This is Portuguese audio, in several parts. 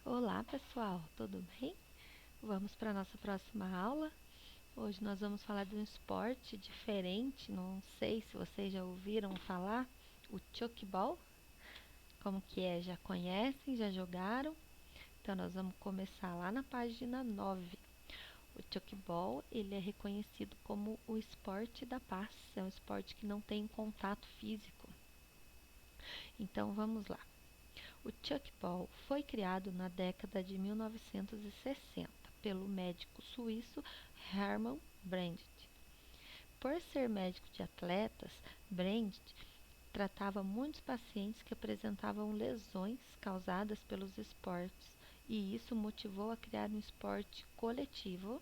Olá pessoal, tudo bem? Vamos para a nossa próxima aula. Hoje nós vamos falar de um esporte diferente, não sei se vocês já ouviram falar, o Chokeball. Como que é? Já conhecem? Já jogaram? Então nós vamos começar lá na página 9. O Chokeball, ele é reconhecido como o esporte da paz, é um esporte que não tem contato físico. Então vamos lá. O Chokeball foi criado na década de 1960 pelo médico suíço Hermann Brandt. Por ser médico de atletas, Brandt tratava muitos pacientes que apresentavam lesões causadas pelos esportes, e isso motivou a criar um esporte coletivo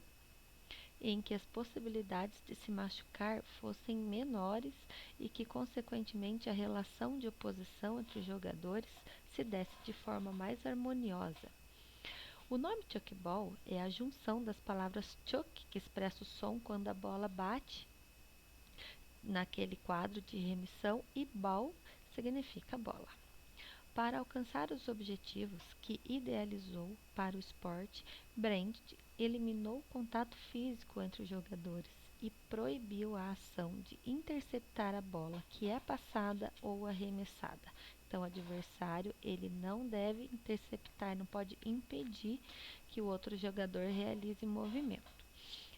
em que as possibilidades de se machucar fossem menores e que, consequentemente, a relação de oposição entre os jogadores se desse de forma mais harmoniosa. O nome Chokeball é a junção das palavras chok, que expressa o som quando a bola bate naquele quadro de remissão, e ball significa bola. Para alcançar os objetivos que idealizou para o esporte, Brandt eliminou o contato físico entre os jogadores e proibiu a ação de interceptar a bola que é passada ou arremessada. Então, o adversário ele não deve interceptar, não pode impedir que o outro jogador realize movimento.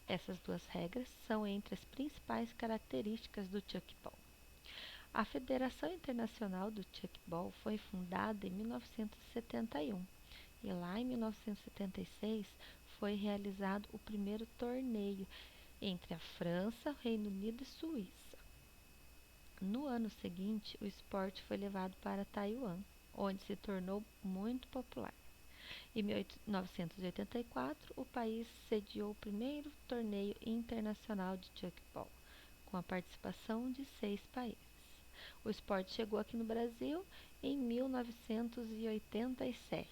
Essas duas regras são entre as principais características do Chokeball. A Federação Internacional do Chokeball foi fundada em 1971 e lá em 1976 foi realizado o primeiro torneio entre a França, Reino Unido e Suíça. No ano seguinte, o esporte foi levado para Taiwan, onde se tornou muito popular. Em 1984, o país sediou o primeiro torneio internacional de Chokeball, com a participação de 6 países. O esporte chegou aqui no Brasil em 1987.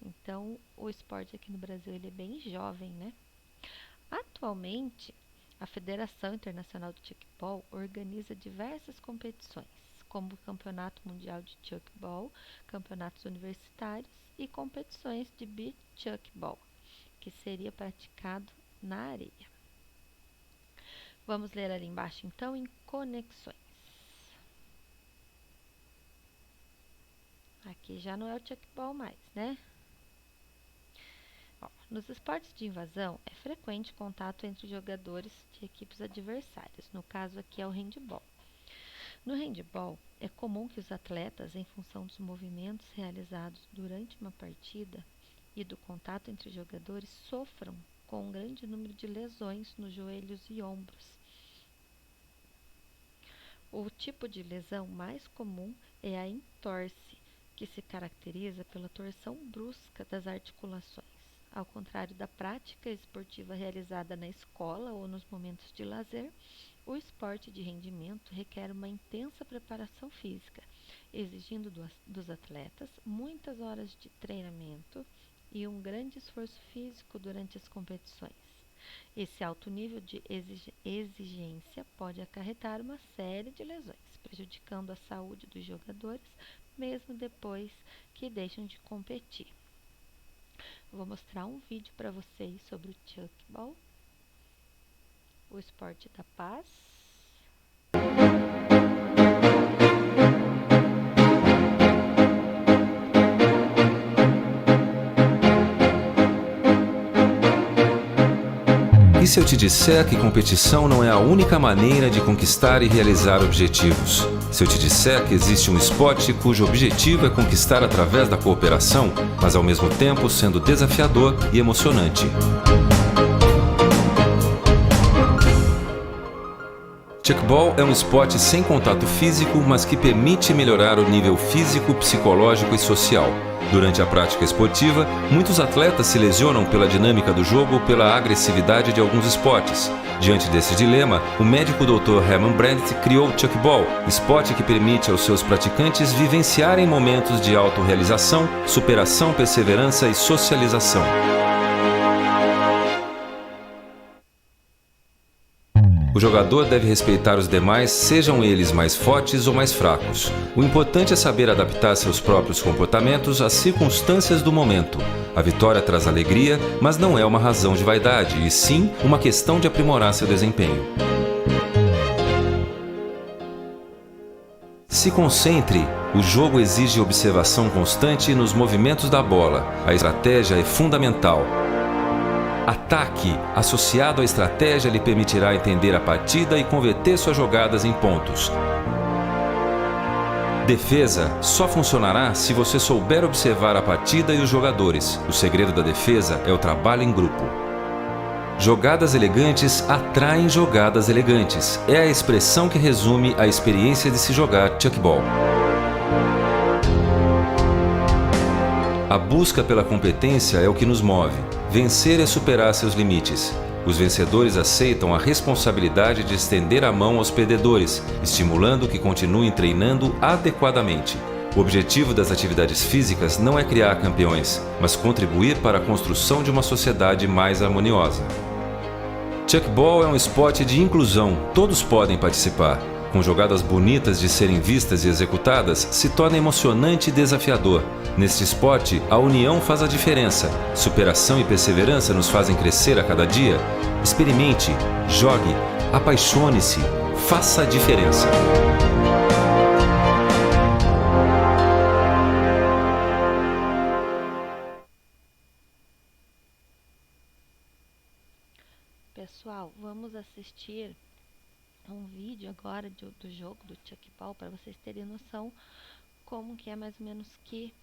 Então, o esporte aqui no Brasil ele é bem jovem, né? Atualmente, a Federação Internacional de Chokeball organiza diversas competições, como o Campeonato Mundial de Chokeball, campeonatos universitários e competições de Beach Chokeball, que seria praticado na areia. Vamos ler ali embaixo, então, em conexões. Aqui já não é o Chokeball mais, né? Nos esportes de invasão, é frequente o contato entre jogadores de equipes adversárias. No caso aqui é o handball. No handball, é comum que os atletas, em função dos movimentos realizados durante uma partida e do contato entre jogadores, sofram com um grande número de lesões nos joelhos e ombros. O tipo de lesão mais comum é a entorse, que se caracteriza pela torção brusca das articulações. Ao contrário da prática esportiva realizada na escola ou nos momentos de lazer, o esporte de rendimento requer uma intensa preparação física, exigindo dos atletas muitas horas de treinamento e um grande esforço físico durante as competições. Esse alto nível de exigência pode acarretar uma série de lesões, prejudicando a saúde dos jogadores, mesmo depois que deixam de competir. Vou mostrar um vídeo para vocês sobre o Chokeball, o esporte da paz. E se eu te disser que competição não é a única maneira de conquistar e realizar objetivos? Se eu te disser que existe um esporte cujo objetivo é conquistar através da cooperação, mas ao mesmo tempo sendo desafiador e emocionante? Chokeball é um esporte sem contato físico, mas que permite melhorar o nível físico, psicológico e social. Durante a prática esportiva, muitos atletas se lesionam pela dinâmica do jogo ou pela agressividade de alguns esportes. Diante desse dilema, o médico Dr. Hermann Brandt criou o Chokeball, esporte que permite aos seus praticantes vivenciarem momentos de autorrealização, superação, perseverança e socialização. O jogador deve respeitar os demais, sejam eles mais fortes ou mais fracos. O importante é saber adaptar seus próprios comportamentos às circunstâncias do momento. A vitória traz alegria, mas não é uma razão de vaidade, e sim uma questão de aprimorar seu desempenho. Se concentre. O jogo exige observação constante nos movimentos da bola. A estratégia é fundamental. Ataque, associado à estratégia, lhe permitirá entender a partida e converter suas jogadas em pontos. Defesa só funcionará se você souber observar a partida e os jogadores. O segredo da defesa é o trabalho em grupo. Jogadas elegantes atraem jogadas elegantes. É a expressão que resume a experiência de se jogar chuckball. A busca pela competência é o que nos move. Vencer é superar seus limites. Os vencedores aceitam a responsabilidade de estender a mão aos perdedores, estimulando que continuem treinando adequadamente. O objetivo das atividades físicas não é criar campeões, mas contribuir para a construção de uma sociedade mais harmoniosa. Chuckball é um esporte de inclusão, todos podem participar. Com jogadas bonitas de serem vistas e executadas, se torna emocionante e desafiador. Neste esporte, a união faz a diferença. Superação e perseverança nos fazem crescer a cada dia. Experimente, jogue, apaixone-se, faça a diferença. Pessoal, vamos assistir um vídeo agora do jogo do chuckball para vocês terem noção como que é mais ou menos que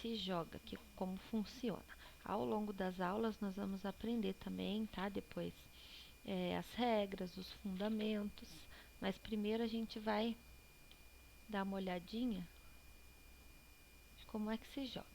se joga, como funciona. Ao longo das aulas nós vamos aprender também, tá? Depois as regras, os fundamentos, mas primeiro a gente vai dar uma olhadinha de como é que se joga.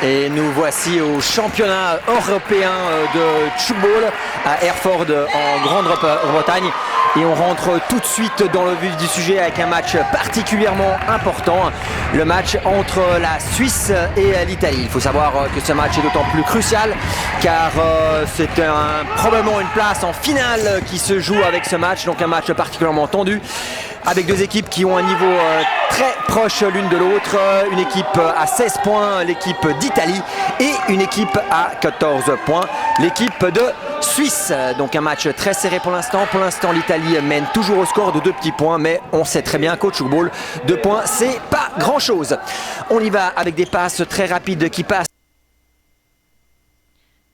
Et nous voici au championnat européen de football à Hereford en Grande-Bretagne. Et on rentre tout de suite dans le vif du sujet avec un match particulièrement important. Le match entre la Suisse et l'Italie. Il faut savoir que ce match est d'autant plus crucial car c'est probablement une place en finale qui se joue avec ce match. Donc un match particulièrement tendu, avec deux équipes qui ont un niveau très proche l'une de l'autre. Une équipe à 16 points, l'équipe d'Italie, et une équipe à 14 points, l'équipe de Suisse. Donc un match très serré pour l'instant. Pour l'instant, l'Italie mène toujours au score de 2 petits points, mais on sait très bien qu'au football, 2 points, c'est pas grand-chose. On y va avec des passes très rapides qui passent.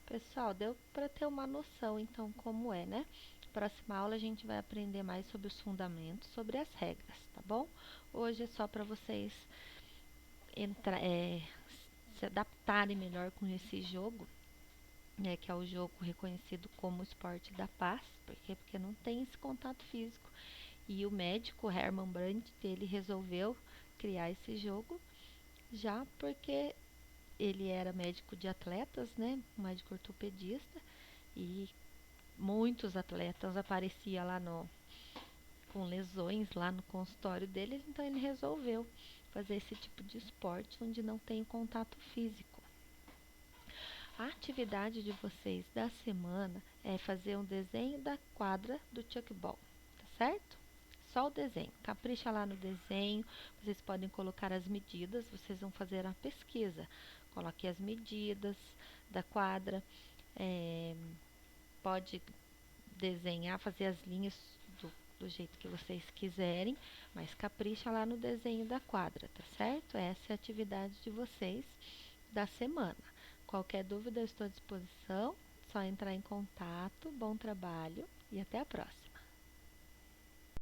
Pessoal, deu para ter uma noção então como é, né? Próxima aula a gente vai aprender mais sobre os fundamentos, sobre as regras, tá bom? Hoje é só para vocês se adaptarem melhor com esse jogo, né, que é o jogo reconhecido como o esporte da paz. Por quê? Porque não tem esse contato físico. E o médico Herman Brandt, ele resolveu criar esse jogo já porque ele era médico de atletas, né, médico ortopedista, e muitos atletas apareciam lá com lesões lá no consultório dele, então ele resolveu fazer esse tipo de esporte onde não tem contato físico. A atividade de vocês da semana é fazer um desenho da quadra do Chuckball, tá certo? Só o desenho, capricha lá no desenho, vocês podem colocar as medidas, vocês vão fazer a pesquisa. Coloque as medidas da quadra, pode desenhar, fazer as linhas do jeito que vocês quiserem, mas capricha lá no desenho da quadra, tá certo? Essa é a atividade de vocês da semana. Qualquer dúvida eu estou à disposição, só entrar em contato. Bom trabalho e até a próxima!